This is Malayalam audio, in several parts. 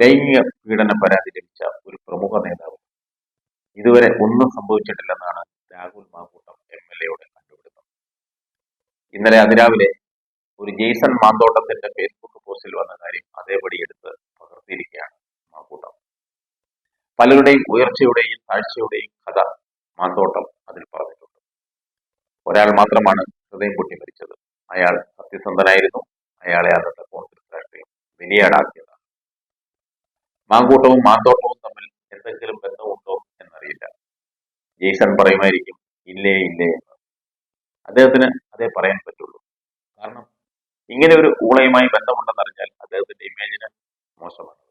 ലൈംഗിക പീഡന പരാതി ലഭിച്ച ഒരു പ്രമുഖ നേതാവ് ഇതുവരെ ഒന്നും സംഭവിച്ചിട്ടില്ലെന്നാണ് രാഹുൽ മാങ്കൂട്ടം MLA-യുടെ കണ്ടുപിടുത്തം. ഇന്നലെ അതിരാവിലെ ഒരു ജെയ്സൺ മാന്തോട്ടത്തിന്റെ ഫേസ്ബുക്ക് പോസ്റ്റിൽ വന്ന കാര്യം അതേപടി എടുത്ത് പകർത്തിയിരിക്കുകയാണ് മാങ്കൂട്ടം. പലരുടെയും ഉയർച്ചയുടെയും താഴ്ചയുടെയും കഥ മാന്തോട്ടം അതിൽ പറഞ്ഞിട്ടുണ്ട്. ഒരാൾ മാത്രമാണ് ഹൃദയം പൊട്ടി മരിച്ചത്. അയാൾ സത്യസന്ധനായിരുന്നു. അയാളെ അന്നത്തെ കോൺഗ്രസ് രാഷ്ട്രീയം വിനിയാടാക്കിയതാണ്. മാങ്കൂട്ടവും മാന്തോട്ടവും തമ്മിൽ എന്തെങ്കിലും ബന്ധമുണ്ടോ എന്നറിയില്ല. ജെയ്സൺ പറയുമായിരിക്കും ഇല്ലേ ഇല്ലേ എന്ന്. അദ്ദേഹത്തിന് അതേ പറയാൻ പറ്റുള്ളൂ. കാരണം ഇങ്ങനെ ഒരു ഊളയുമായി ബന്ധമുണ്ടെന്നറിഞ്ഞാൽ അദ്ദേഹത്തിന്റെ ഇമേജിന് മോശമാണ്.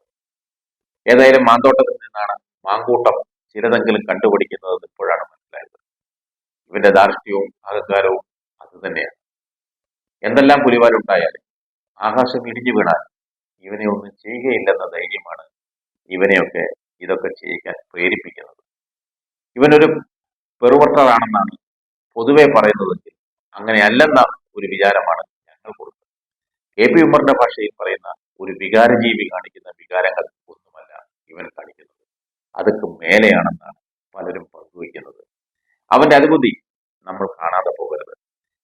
ഏതായാലും മാന്തോട്ടത്തിൽ നിന്നാണ് മാങ്കൂട്ടം ചിലതെങ്കിലും കണ്ടുപിടിക്കുന്നത് ഇപ്പോഴാണ് മനസ്സിലായത്. ഇവന്റെ ധാർഷ്ട്യവും അഹങ്കാരവും അത് തന്നെയാണ്. എന്തെല്ലാം പുലിവാലുണ്ടായാലും ആകാശം ഇടിഞ്ഞു വീണാൽ ഇവനെ ഒന്നും ചെയ്യുകയില്ലെന്ന ധൈര്യമാണ് ഇവനെയൊക്കെ ഇതൊക്കെ ചെയ്യിക്കാൻ പ്രേരിപ്പിക്കുന്നത്. ഇവനൊരു പെറുവട്ടറാണെന്നാണ് പൊതുവെ പറയുന്നതെങ്കിൽ അങ്ങനെയല്ലെന്ന ഒരു വിചാരമാണ് ഞങ്ങൾ കൊടുക്കുന്നത്. KP ഉമ്മറിന്റെ ഭാഷയിൽ പറയുന്ന ഒരു വികാരജീവി കാണിക്കുന്ന വികാരങ്ങൾ ഒന്നുമല്ല ഇവൻ കാണിക്കുന്നത്, അതൊക്കെ മേലെയാണെന്നാണ് പലരും പങ്കുവയ്ക്കുന്നത്. അവന്റെ അനുഭൂതി നമ്മൾ കാണാതെ പോകരുത്.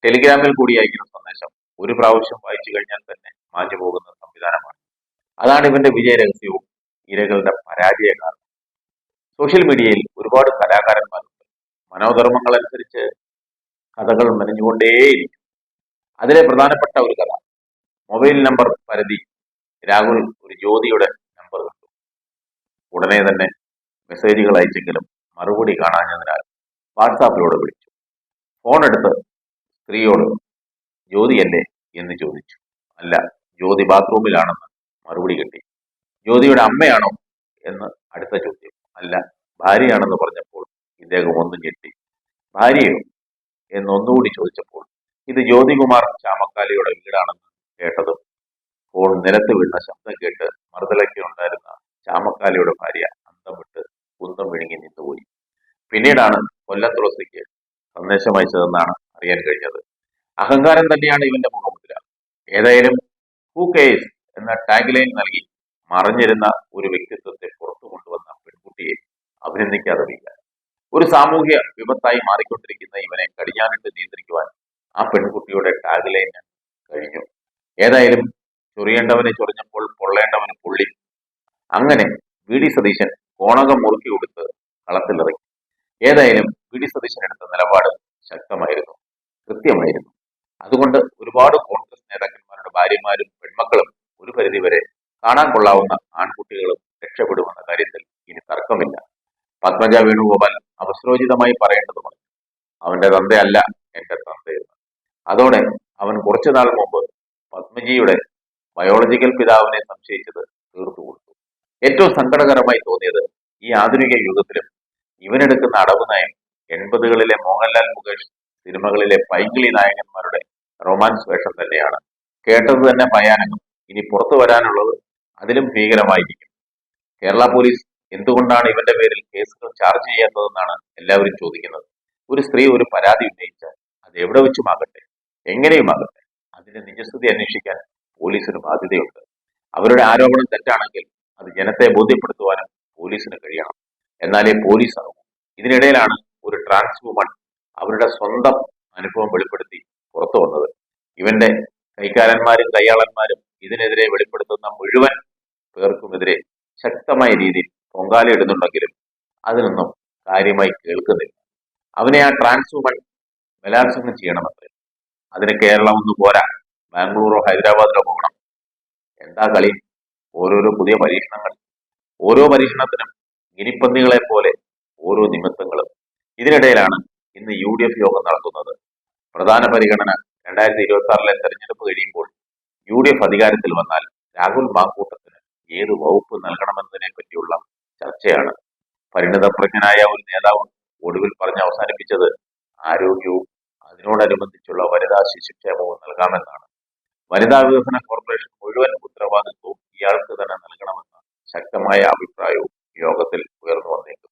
ടെലിഗ്രാമിൽ കൂടി അയക്കുന്ന സന്ദേശം ഒരു പ്രാവശ്യം വായിച്ചു കഴിഞ്ഞാൽ തന്നെ മാഞ്ഞു പോകുന്ന സംവിധാനമാണ്. അതാണ് ഇവന്റെ വിജയരഹസ്യവും ഇരകളുടെ പരാജയ കാരണം. സോഷ്യൽ മീഡിയയിൽ ഒരുപാട് കലാകാരന്മാരുണ്ട്. മനോധർമ്മങ്ങൾ അനുസരിച്ച് കഥകൾ മെനഞ്ഞുകൊണ്ടേയിരിക്കും. അതിലെ പ്രധാനപ്പെട്ട ഒരു കഥ, മൊബൈൽ നമ്പർ പരിധി രാഹുൽ ഒരു ജ്യോതിയുടെ നമ്പർ കണ്ടു. ഉടനെ തന്നെ മെസ്സേജുകൾ അയച്ചെങ്കിലും മറുപടി കാണാഞ്ഞതിനാൽ വാട്സാപ്പിലൂടെ വിളിച്ചു. ഫോൺ എടുത്ത് സ്ത്രീയോട് ജ്യോതിയല്ലേ എന്ന് ചോദിച്ചു. അല്ല, ജ്യോതി ബാത്റൂമിലാണെന്ന് മറുപടി കിട്ടി. ജ്യോതിയുടെ അമ്മയാണോ എന്ന് അടുത്ത ചോദ്യം. അല്ല, ഭാര്യയാണെന്ന് പറഞ്ഞപ്പോൾ ഇദ്ദേഹം ഒന്നും ഞെട്ടി. ഭാര്യയോ എന്നൊന്നുകൂടി ചോദിച്ചപ്പോൾ ഇത് ജ്യോതികുമാർ ചാമക്കാലിയുടെ വീടാണെന്ന് കേട്ടതും ഫോൺ നിലത്ത് വീഴുന്ന ശബ്ദം കേട്ട് മറുതലയ്ക്കുണ്ടായിരുന്ന ചാമക്കാലിയുടെ ഭാര്യ അന്തം വിട്ട് കുന്തം വിഴുങ്ങി നിന്നുപോയി. പിന്നീടാണ് കൊല്ലം തുളസിക്ക് സന്ദേശം അയച്ചതെന്നാണ് അറിയാൻ കഴിഞ്ഞത്. അഹങ്കാരം തന്നെയാണ് ഇവന്റെ മുഖമുദ്ര. ഏതായാലും ഹൂ കേസ് എന്ന ടാഗ് ലൈൻ നൽകി മറഞ്ഞിരുന്ന ഒരു വ്യക്തിത്വത്തെ പുറത്തു കൊണ്ടുവന്ന പെൺകുട്ടിയെ അഭിനന്ദിക്കാതെ വയ്യ. ഒരു സാമൂഹ്യ വിപത്തായി മാറിക്കൊണ്ടിരിക്കുന്ന ഇവനെ കടിഞ്ഞാണിട്ട് നിയന്ത്രിക്കുവാൻ ആ പെൺകുട്ടിയുടെ ടാഗ് ലൈന് കഴിഞ്ഞു. ഏതായാലും ചൊറിയേണ്ടവനെ ചൊറിഞ്ഞപ്പോൾ പൊള്ളേണ്ടവന് പൊള്ളി. അങ്ങനെ VD സതീശൻ കോണകം മുറുക്കി കൊടുത്ത് കളത്തിലിറങ്ങി. ഏതായാലും VD സതീശൻ എടുത്ത നിലപാട് ശക്തമായിരുന്നു, കൃത്യമായിരുന്നു. അതുകൊണ്ട് ഒരുപാട് കോൺഗ്രസ് നേതാക്കന്മാരുടെ ഭാര്യമാരും പെൺമക്കളും ഒരു പരിധിവരെ കാണാൻ കൊള്ളാവുന്ന ആൺകുട്ടികളും രക്ഷപ്പെടുമെന്ന കാര്യത്തിൽ ഇനി തർക്കമില്ല. പത്മജ വേണുഗോപാൽ അവസ്രോചിതമായി പറയേണ്ടതുമാണ് അവന്റെ തന്തയല്ല എന്റെ തന്തയെന്ന്. അതോടെ അവൻ കുറച്ചു നാൾ മുമ്പ് പത്മജിയുടെ ബയോളജിക്കൽ പിതാവിനെ സംശയിച്ചത് തീർത്തു കൊടുത്തു. ഏറ്റവും സങ്കടകരമായി തോന്നിയത് ഈ ആധുനിക യുഗത്തിലും ഇവനെടുക്കുന്ന അടവ് നയം 80കളിലെ മോഹൻലാൽ മുകേഷ് സിനിമകളിലെ പൈങ്കിളി നായകന്മാരുടെ റൊമാൻസ് വേഷം തന്നെയാണ്. കേട്ടത് തന്നെ ഭയാനകം. ഇനി പുറത്തു വരാനുള്ളത് അതിലും ഭീകരമായിരിക്കും. കേരള പോലീസ് എന്തുകൊണ്ടാണ് ഇവന്റെ പേരിൽ കേസുകൾ ചാർജ് ചെയ്യാത്തതെന്നാണ് എല്ലാവരും ചോദിക്കുന്നത്. ഒരു സ്ത്രീ ഒരു പരാതി ഉന്നയിച്ചാൽ അത് എവിടെ വെച്ചുമാകട്ടെ, എങ്ങനെയുമാകട്ടെ, അതിന്റെ നിജസ്ഥിതി അന്വേഷിക്കാൻ പോലീസിന് ബാധ്യതയുണ്ട്. അവരുടെ ആരോപണം തെറ്റാണെങ്കിൽ അത് ജനത്തെ ബോധ്യപ്പെടുത്തുവാനും പോലീസിന് കഴിയണം. എന്നാലേ പോലീസ് ആകും. ഇതിനിടയിലാണ് ഒരു ട്രാൻസ് വുമൺ അവരുടെ സ്വന്തം അനുഭവം വെളിപ്പെടുത്തി പുറത്തു വന്നത്. ഇവന്റെ കൈക്കാരന്മാരും കയ്യാളന്മാരും ഇതിനെതിരെ വെളിപ്പെടുത്തുന്ന മുഴുവൻ പേർക്കുമെതിരെ ശക്തമായ രീതിയിൽ പൊങ്കാലയിടുന്നുണ്ടെങ്കിലും അതിനൊന്നും കാര്യമായി കേൾക്കുന്നില്ല. അവനെ ആ ട്രാൻസ് വുമൺ ബലാത്സംഗം ചെയ്യണമെന്ന്. അതിന് കേരളം ഒന്നും പോരാ, ബാംഗ്ലൂരോ ഹൈദരാബാദിലോ പോകണം. എന്താ കളി? ഓരോരോ പുതിയ പരീക്ഷണങ്ങൾ. ഓരോ പരീക്ഷണത്തിനും ഗിനിപ്പന്നികളെ പോലെ ഓരോ നിമിത്തങ്ങളും. ഇതിനിടയിലാണ് ഇന്ന് UDF യോഗം നടത്തുന്നത്. പ്രധാന പരിഗണന 2026 തെരഞ്ഞെടുപ്പ് കഴിയുമ്പോൾ UDF അധികാരത്തിൽ വന്നാൽ രാഹുൽ മാങ്കൂട്ടത്തിന് ഏത് വകുപ്പ് നൽകണമെന്നതിനെ പറ്റിയുള്ള ചർച്ചയാണ്. പരിണിതപ്രജ്ഞനായ ഒരു നേതാവ് ഒടുവിൽ പറഞ്ഞ് അവസാനിപ്പിച്ചത് ആരോഗ്യവും അതിനോടനുബന്ധിച്ചുള്ള വനിതാ ശിശുക്ഷേമവും നൽകാമെന്നാണ്. വനിതാ വികസന കോർപ്പറേഷൻ മുഴുവൻ ഉത്തരവാദിത്വവും ഇയാൾക്ക് തന്നെ നൽകണമെന്ന ശക്തമായ അഭിപ്രായവും യോഗത്തിൽ ഉയർന്നു വന്നേക്കും.